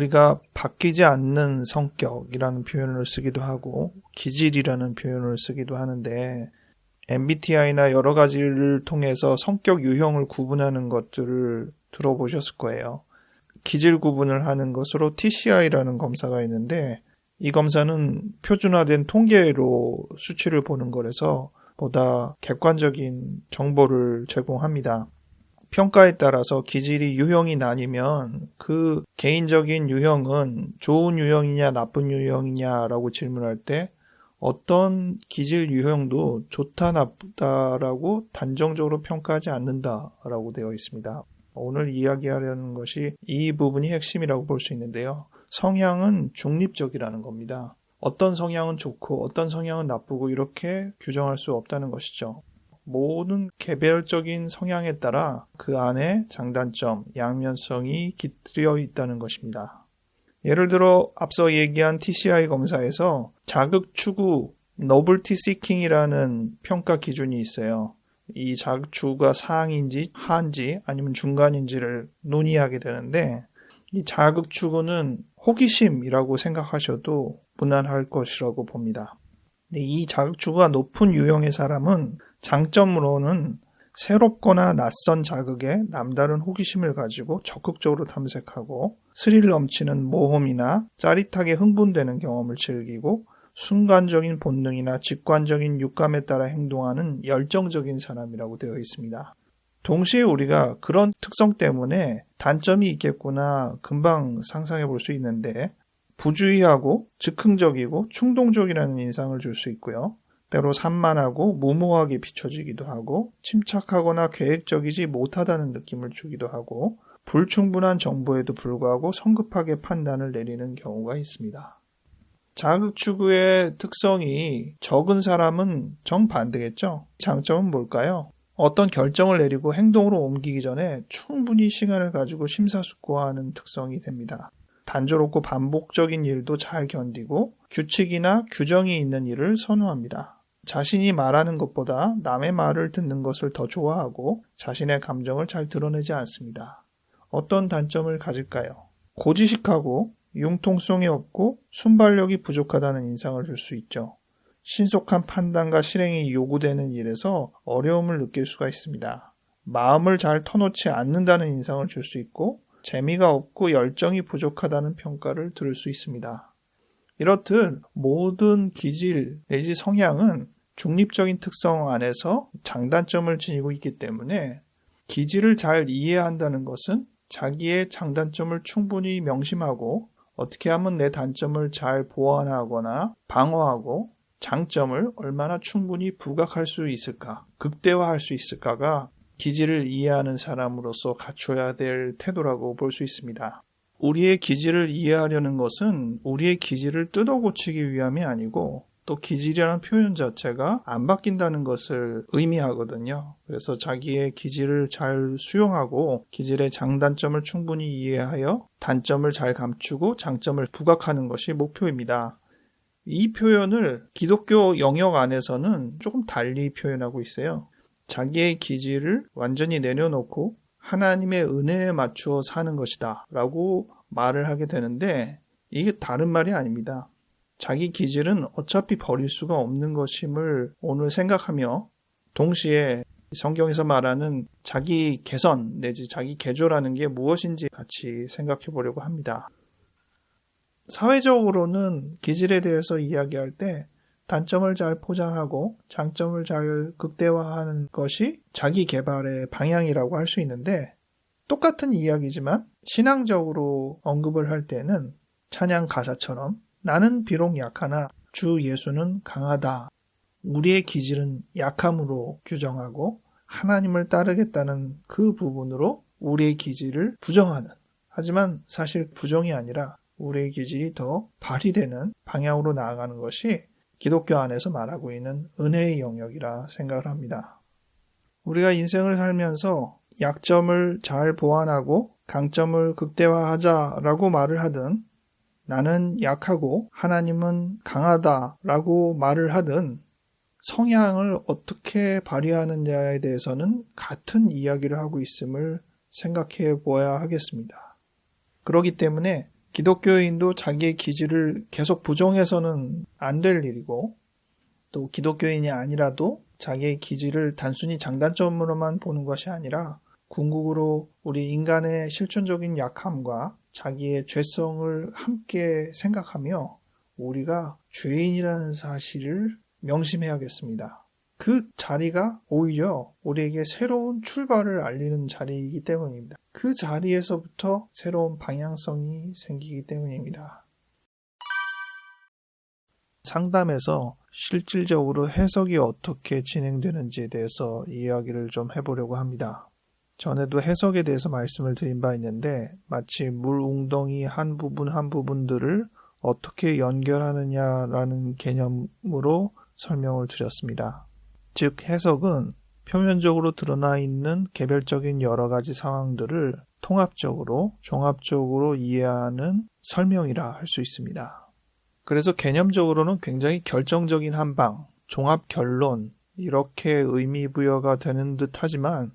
우리가 바뀌지 않는 성격이라는 표현을 쓰기도 하고 기질이라는 표현을 쓰기도 하는데 MBTI나 여러 가지를 통해서 성격 유형을 구분하는 것들을 들어보셨을 거예요. 기질 구분을 하는 것으로 TCI라는 검사가 있는데 이 검사는 표준화된 통계로 수치를 보는 거라서 보다 객관적인 정보를 제공합니다. 평가에 따라서 기질이 유형이 나뉘면 그 개인적인 유형은 좋은 유형이냐 나쁜 유형이냐라고 질문할 때 어떤 기질 유형도 좋다 나쁘다라고 단정적으로 평가하지 않는다라고 되어 있습니다. 오늘 이야기하려는 것이 이 부분이 핵심이라고 볼 수 있는데요. 성향은 중립적이라는 겁니다. 어떤 성향은 좋고 어떤 성향은 나쁘고 이렇게 규정할 수 없다는 것이죠. 모든 개별적인 성향에 따라 그 안에 장단점, 양면성이 깃들여 있다는 것입니다. 예를 들어 앞서 얘기한 TCI 검사에서 자극 추구, 노블티 시킹이라는 평가 기준이 있어요. 이 자극 추구가 상인지 하인지 아니면 중간인지를 논의하게 되는데 이 자극 추구는 호기심이라고 생각하셔도 무난할 것이라고 봅니다. 이 자극 추구가 높은 유형의 사람은 장점으로는 새롭거나 낯선 자극에 남다른 호기심을 가지고 적극적으로 탐색하고 스릴 넘치는 모험이나 짜릿하게 흥분되는 경험을 즐기고 순간적인 본능이나 직관적인 육감에 따라 행동하는 열정적인 사람이라고 되어 있습니다. 동시에 우리가 그런 특성 때문에 단점이 있겠구나 금방 상상해 볼 수 있는데 부주의하고 즉흥적이고 충동적이라는 인상을 줄 수 있고요. 때로 산만하고 무모하게 비춰지기도 하고 침착하거나 계획적이지 못하다는 느낌을 주기도 하고 불충분한 정보에도 불구하고 성급하게 판단을 내리는 경우가 있습니다. 자극 추구의 특성이 적은 사람은 정반대겠죠. 장점은 뭘까요? 어떤 결정을 내리고 행동으로 옮기기 전에 충분히 시간을 가지고 심사숙고하는 특성이 됩니다. 단조롭고 반복적인 일도 잘 견디고 규칙이나 규정이 있는 일을 선호합니다. 자신이 말하는 것보다 남의 말을 듣는 것을 더 좋아하고 자신의 감정을 잘 드러내지 않습니다. 어떤 단점을 가질까요? 고지식하고 융통성이 없고 순발력이 부족하다는 인상을 줄 수 있죠. 신속한 판단과 실행이 요구되는 일에서 어려움을 느낄 수가 있습니다. 마음을 잘 터놓지 않는다는 인상을 줄 수 있고 재미가 없고 열정이 부족하다는 평가를 들을 수 있습니다. 이렇듯 모든 기질 내지 성향은 중립적인 특성 안에서 장단점을 지니고 있기 때문에 기질을 잘 이해한다는 것은 자기의 장단점을 충분히 명심하고 어떻게 하면 내 단점을 잘 보완하거나 방어하고 장점을 얼마나 충분히 부각할 수 있을까, 극대화할 수 있을까가 기질을 이해하는 사람으로서 갖춰야 될 태도라고 볼 수 있습니다. 우리의 기질을 이해하려는 것은 우리의 기질을 뜯어고치기 위함이 아니고 또 기질이라는 표현 자체가 안 바뀐다는 것을 의미하거든요. 그래서 자기의 기질을 잘 수용하고 기질의 장단점을 충분히 이해하여 단점을 잘 감추고 장점을 부각하는 것이 목표입니다. 이 표현을 기독교 영역 안에서는 조금 달리 표현하고 있어요. 자기의 기질을 완전히 내려놓고 하나님의 은혜에 맞추어 사는 것이다 라고 말을 하게 되는데 이게 다른 말이 아닙니다. 자기 기질은 어차피 버릴 수가 없는 것임을 오늘 생각하며 동시에 성경에서 말하는 자기 개선 내지 자기 개조라는 게 무엇인지 같이 생각해 보려고 합니다. 사회적으로는 기질에 대해서 이야기할 때 단점을 잘 포장하고 장점을 잘 극대화하는 것이 자기 개발의 방향이라고 할 수 있는데 똑같은 이야기지만 신앙적으로 언급을 할 때는 찬양 가사처럼 나는 비록 약하나 주 예수는 강하다. 우리의 기질은 약함으로 규정하고 하나님을 따르겠다는 그 부분으로 우리의 기질을 부정하는 하지만 사실 부정이 아니라 우리의 기질이 더 발휘되는 방향으로 나아가는 것이 기독교 안에서 말하고 있는 은혜의 영역이라 생각을 합니다. 우리가 인생을 살면서 약점을 잘 보완하고 강점을 극대화하자라고 말을 하든 나는 약하고 하나님은 강하다라고 말을 하든 성향을 어떻게 발휘하느냐에 대해서는 같은 이야기를 하고 있음을 생각해 보아야 하겠습니다. 그렇기 때문에 기독교인도 자기의 기질을 계속 부정해서는 안 될 일이고, 또 기독교인이 아니라도 자기의 기질을 단순히 장단점으로만 보는 것이 아니라 궁극으로 우리 인간의 실존적인 약함과 자기의 죄성을 함께 생각하며 우리가 죄인이라는 사실을 명심해야겠습니다. 그 자리가 오히려 우리에게 새로운 출발을 알리는 자리이기 때문입니다. 그 자리에서부터 새로운 방향성이 생기기 때문입니다. 상담에서 실질적으로 해석이 어떻게 진행되는지에 대해서 이야기를 좀 해보려고 합니다. 전에도 해석에 대해서 말씀을 드린 바 있는데 마치 물 웅덩이 한 부분들을 어떻게 연결하느냐라는 개념으로 설명을 드렸습니다. 즉 해석은 표면적으로 드러나 있는 개별적인 여러 가지 상황들을 통합적으로, 종합적으로 이해하는 설명이라 할 수 있습니다. 그래서 개념적으로는 굉장히 결정적인 한방, 종합 결론 이렇게 의미 부여가 되는 듯 하지만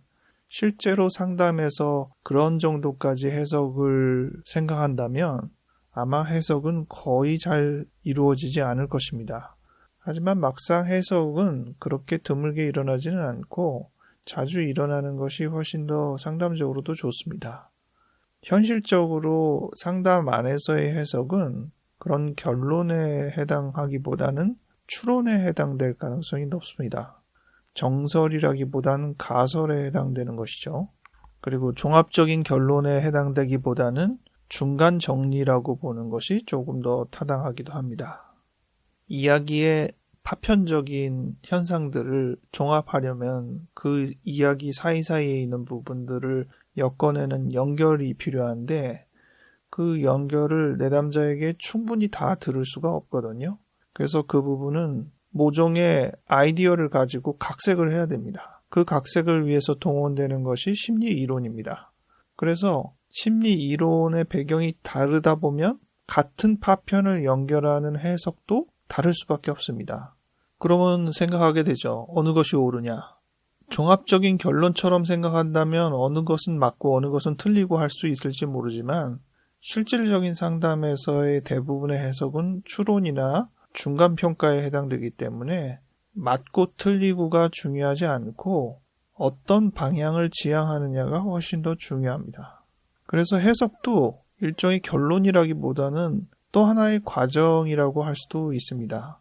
실제로 상담에서 그런 정도까지 해석을 생각한다면 아마 해석은 거의 잘 이루어지지 않을 것입니다. 하지만 막상 해석은 그렇게 드물게 일어나지는 않고 자주 일어나는 것이 훨씬 더 상담적으로도 좋습니다. 현실적으로 상담 안에서의 해석은 그런 결론에 해당하기보다는 추론에 해당될 가능성이 높습니다. 정설이라기보다는 가설에 해당되는 것이죠. 그리고 종합적인 결론에 해당되기보다는 중간 정리라고 보는 것이 조금 더 타당하기도 합니다. 이야기의 파편적인 현상들을 종합하려면 그 이야기 사이사이에 있는 부분들을 엮어내는 연결이 필요한데 그 연결을 내담자에게 충분히 다 들을 수가 없거든요. 그래서 그 부분은 모종의 아이디어를 가지고 각색을 해야 됩니다. 그 각색을 위해서 동원되는 것이 심리 이론입니다. 그래서 심리 이론의 배경이 다르다 보면 같은 파편을 연결하는 해석도 다를 수밖에 없습니다. 그러면 생각하게 되죠. 어느 것이 옳으냐. 종합적인 결론처럼 생각한다면 어느 것은 맞고 어느 것은 틀리고 할 수 있을지 모르지만 실질적인 상담에서의 대부분의 해석은 추론이나 중간평가에 해당되기 때문에 맞고 틀리고가 중요하지 않고 어떤 방향을 지향하느냐가 훨씬 더 중요합니다. 그래서 해석도 일종의 결론이라기보다는 또 하나의 과정이라고 할 수도 있습니다.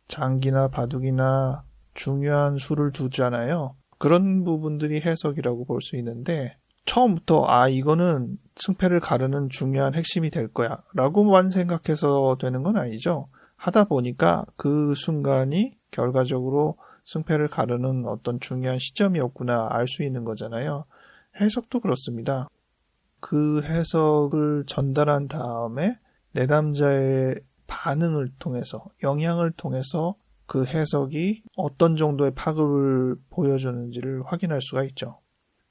장기나 바둑이나 중요한 수를 두잖아요. 그런 부분들이 해석이라고 볼 수 있는데 처음부터 이거는 승패를 가르는 중요한 핵심이 될 거야 라고만 생각해서 되는 건 아니죠. 하다 보니까 그 순간이 결과적으로 승패를 가르는 어떤 중요한 시점이었구나 알 수 있는 거잖아요. 해석도 그렇습니다. 그 해석을 전달한 다음에 내담자의 반응을 통해서, 영향을 통해서 그 해석이 어떤 정도의 파급을 보여주는지를 확인할 수가 있죠.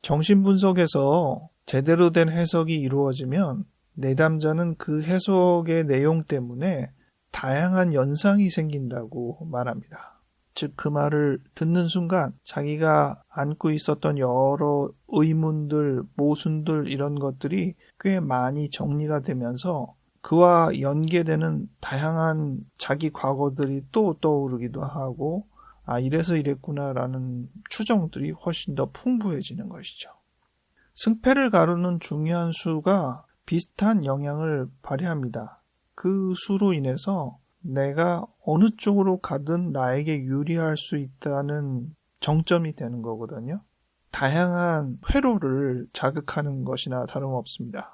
정신분석에서 제대로 된 해석이 이루어지면 내담자는 그 해석의 내용 때문에 다양한 연상이 생긴다고 말합니다. 즉 그 말을 듣는 순간 자기가 안고 있었던 여러 의문들, 모순들 이런 것들이 꽤 많이 정리가 되면서 그와 연계되는 다양한 자기 과거들이 또 떠오르기도 하고 이래서 이랬구나라는 추정들이 훨씬 더 풍부해지는 것이죠. 승패를 가르는 중요한 수가 비슷한 영향을 발휘합니다. 그 수로 인해서 내가 어느 쪽으로 가든 나에게 유리할 수 있다는 정점이 되는 거거든요. 다양한 회로를 자극하는 것이나 다름없습니다.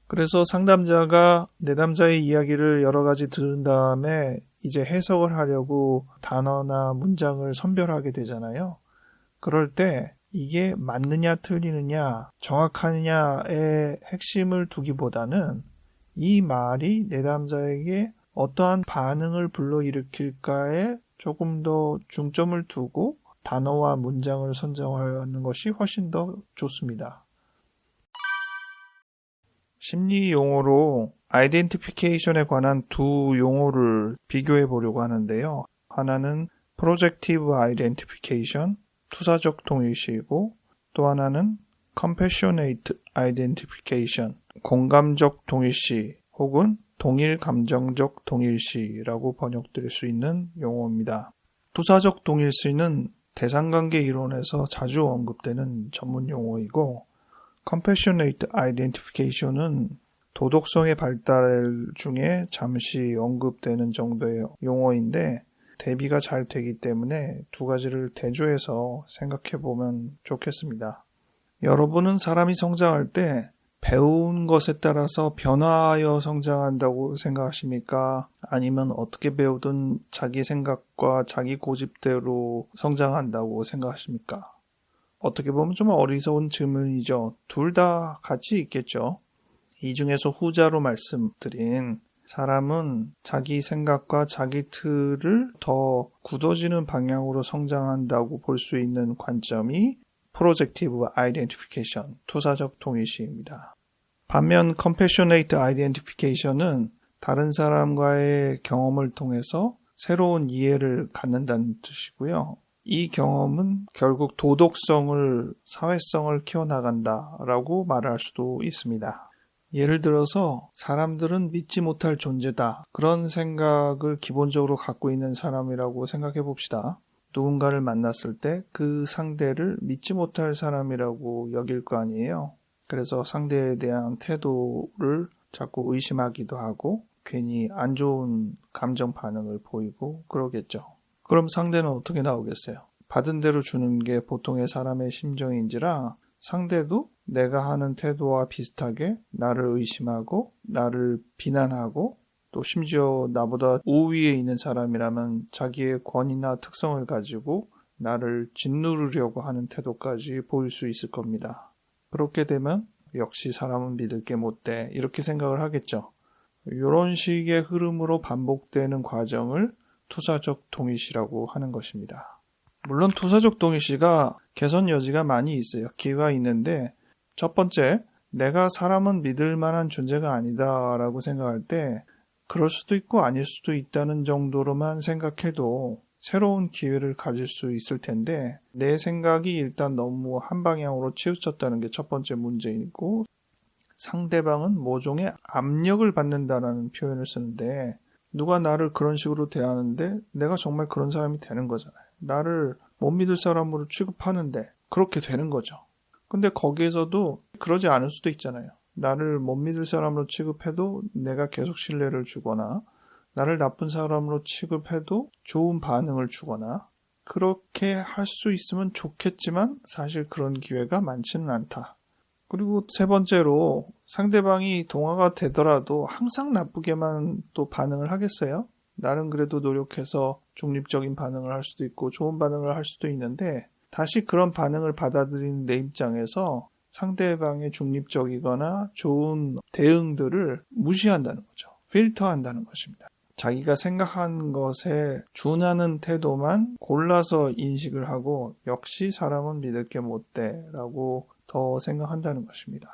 그래서 상담자가 내담자의 이야기를 여러 가지 들은 다음에 이제 해석을 하려고 단어나 문장을 선별하게 되잖아요. 그럴 때 이게 맞느냐 틀리느냐 정확하느냐의 핵심을 두기보다는 이 말이 내담자에게 어떠한 반응을 불러일으킬까에 조금 더 중점을 두고 단어와 문장을 선정하는 것이 훨씬 더 좋습니다. 심리 용어로 아이덴티피케이션에 관한 두 용어를 비교해 보려고 하는데요. 하나는 프로젝티브 아이덴티피케이션, 투사적 동일시이고 또 하나는 compassionate identification, 공감적 동일시 혹은 동일감정적 동일시라고 번역될 수 있는 용어입니다. 투사적 동일시는 대상관계 이론에서 자주 언급되는 전문 용어이고 Compassionate Identification은 도덕성의 발달 중에 잠시 언급되는 정도의 용어인데 대비가 잘 되기 때문에 두 가지를 대조해서 생각해 보면 좋겠습니다. 여러분은 사람이 성장할 때 배운 것에 따라서 변화하여 성장한다고 생각하십니까? 아니면 어떻게 배우든 자기 생각과 자기 고집대로 성장한다고 생각하십니까? 어떻게 보면 좀 어리석은 질문이죠. 둘 다 같이 있겠죠. 이 중에서 후자로 말씀드린 사람은 자기 생각과 자기 틀을 더 굳어지는 방향으로 성장한다고 볼 수 있는 관점이 프로젝티브 아이덴티피케이션, 투사적 동일시입니다. 반면 compassionate identification은 다른 사람과의 경험을 통해서 새로운 이해를 갖는다는 뜻이고요. 이 경험은 결국 도덕성을, 사회성을 키워나간다라고 말할 수도 있습니다. 예를 들어서 사람들은 믿지 못할 존재다. 그런 생각을 기본적으로 갖고 있는 사람이라고 생각해 봅시다. 누군가를 만났을 때 그 상대를 믿지 못할 사람이라고 여길 거 아니에요. 그래서 상대에 대한 태도를 자꾸 의심하기도 하고 괜히 안 좋은 감정 반응을 보이고 그러겠죠. 그럼 상대는 어떻게 나오겠어요? 받은 대로 주는 게 보통의 사람의 심정인지라 상대도 내가 하는 태도와 비슷하게 나를 의심하고 나를 비난하고 또 심지어 나보다 우위에 있는 사람이라면 자기의 권위나 특성을 가지고 나를 짓누르려고 하는 태도까지 보일 수 있을 겁니다. 그렇게 되면 역시 사람은 믿을 게 못돼 이렇게 생각을 하겠죠. 이런 식의 흐름으로 반복되는 과정을 투사적 동일시라고 하는 것입니다. 물론 투사적 동일시가 개선 여지가 많이 있어요. 기회가 있는데 첫 번째, 내가 사람은 믿을 만한 존재가 아니다라고 생각할 때 그럴 수도 있고 아닐 수도 있다는 정도로만 생각해도 새로운 기회를 가질 수 있을 텐데 내 생각이 일단 너무 한 방향으로 치우쳤다는 게 첫 번째 문제이고 상대방은 모종의 압력을 받는다라는 표현을 쓰는데 누가 나를 그런 식으로 대하는데 내가 정말 그런 사람이 되는 거잖아요. 나를 못 믿을 사람으로 취급하는데 그렇게 되는 거죠. 근데 거기에서도 그러지 않을 수도 있잖아요. 나를 못 믿을 사람으로 취급해도 내가 계속 신뢰를 주거나 나를 나쁜 사람으로 취급해도 좋은 반응을 주거나 그렇게 할 수 있으면 좋겠지만 사실 그런 기회가 많지는 않다. 그리고 세 번째로 상대방이 동화가 되더라도 항상 나쁘게만 또 반응을 하겠어요? 나는 그래도 노력해서 중립적인 반응을 할 수도 있고 좋은 반응을 할 수도 있는데 다시 그런 반응을 받아들이는 내 입장에서 상대방의 중립적이거나 좋은 대응들을 무시한다는 거죠. 필터한다는 것입니다. 자기가 생각한 것에 준하는 태도만 골라서 인식을 하고 역시 사람은 믿을 게 못돼 라고 더 생각한다는 것입니다.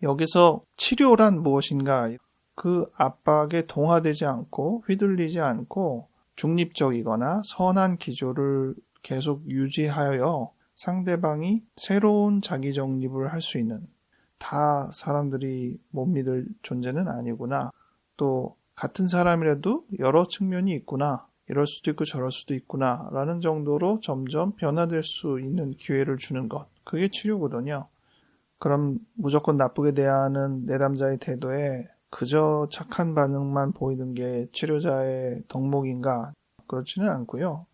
여기서 치료란 무엇인가? 그 압박에 동화되지 않고 휘둘리지 않고 중립적이거나 선한 기조를 계속 유지하여 상대방이 새로운 자기 정립을 할 수 있는 다 사람들이 못 믿을 존재는 아니구나. 또 같은 사람이라도 여러 측면이 있구나. 이럴 수도 있고 저럴 수도 있구나. 라는 정도로 점점 변화될 수 있는 기회를 주는 것. 그게 치료거든요. 그럼 무조건 나쁘게 대하는 내담자의 태도에 그저 착한 반응만 보이는 게 치료자의 덕목인가? 그렇지는 않고요.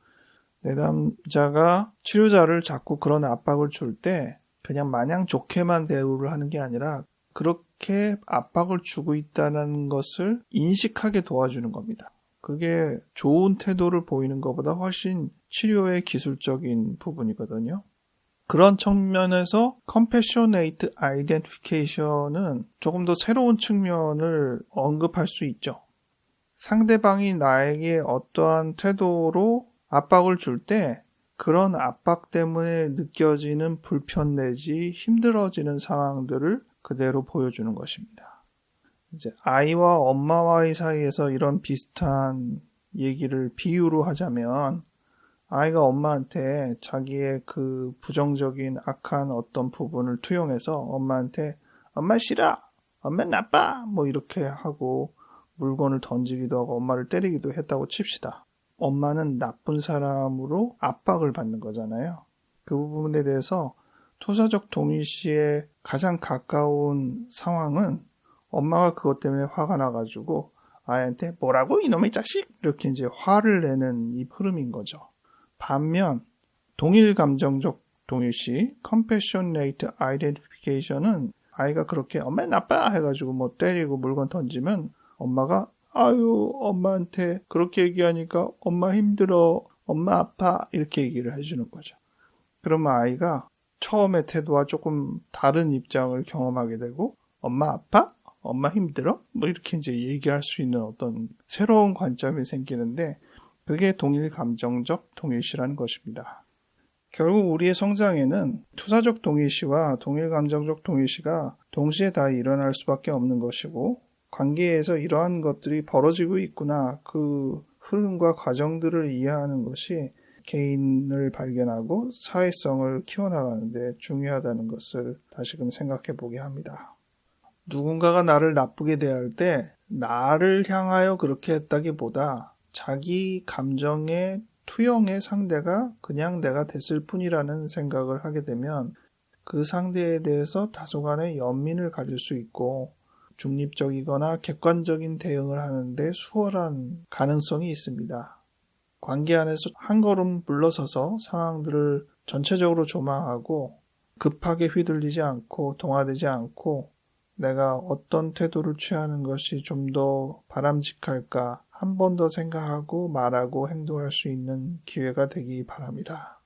내담자가 치료자를 자꾸 그런 압박을 줄 때 그냥 마냥 좋게만 대우를 하는 게 아니라 그렇게 압박을 주고 있다는 것을 인식하게 도와주는 겁니다. 그게 좋은 태도를 보이는 것보다 훨씬 치료의 기술적인 부분이거든요. 그런 측면에서 Compassionate Identification은 조금 더 새로운 측면을 언급할 수 있죠. 상대방이 나에게 어떠한 태도로 압박을 줄 때 그런 압박 때문에 느껴지는 불편 내지 힘들어지는 상황들을 그대로 보여주는 것입니다. 이제 아이와 엄마와의 사이에서 이런 비슷한 얘기를 비유로 하자면 아이가 엄마한테 자기의 그 부정적인 악한 어떤 부분을 투영해서 엄마한테 엄마 싫어! 엄마 나빠! 뭐 이렇게 하고 물건을 던지기도 하고 엄마를 때리기도 했다고 칩시다. 엄마는 나쁜 사람으로 압박을 받는 거잖아요. 그 부분에 대해서 투사적 동일시에 가장 가까운 상황은 엄마가 그것 때문에 화가 나가지고 아이한테 뭐라고 이놈의 자식! 이렇게 이제 화를 내는 이 흐름인 거죠. 반면 동일 감정적 동일시 compassionate identification은 아이가 그렇게 엄마 나빠! 해가지고 뭐 때리고 물건 던지면 엄마가 아유 엄마한테 그렇게 얘기하니까 엄마 힘들어, 엄마 아파 이렇게 얘기를 해주는 거죠. 그러면 아이가 처음의 태도와 조금 다른 입장을 경험하게 되고 엄마 아파? 엄마 힘들어? 뭐 이렇게 이제 얘기할 수 있는 어떤 새로운 관점이 생기는데 그게 동일 감정적 동일시라는 것입니다. 결국 우리의 성장에는 투사적 동일시와 동일 감정적 동일시가 동시에 다 일어날 수밖에 없는 것이고 관계에서 이러한 것들이 벌어지고 있구나 그 흐름과 과정들을 이해하는 것이 개인을 발견하고 사회성을 키워나가는 데 중요하다는 것을 다시금 생각해 보게 합니다. 누군가가 나를 나쁘게 대할 때 나를 향하여 그렇게 했다기보다 자기 감정의 투영의 상대가 그냥 내가 됐을 뿐이라는 생각을 하게 되면 그 상대에 대해서 다소간의 연민을 가질 수 있고 중립적이거나 객관적인 대응을 하는데 수월한 가능성이 있습니다. 관계 안에서 한 걸음 물러서서 상황들을 전체적으로 조망하고 급하게 휘둘리지 않고 동화되지 않고 내가 어떤 태도를 취하는 것이 좀 더 바람직할까 한 번 더 생각하고 말하고 행동할 수 있는 기회가 되기 바랍니다.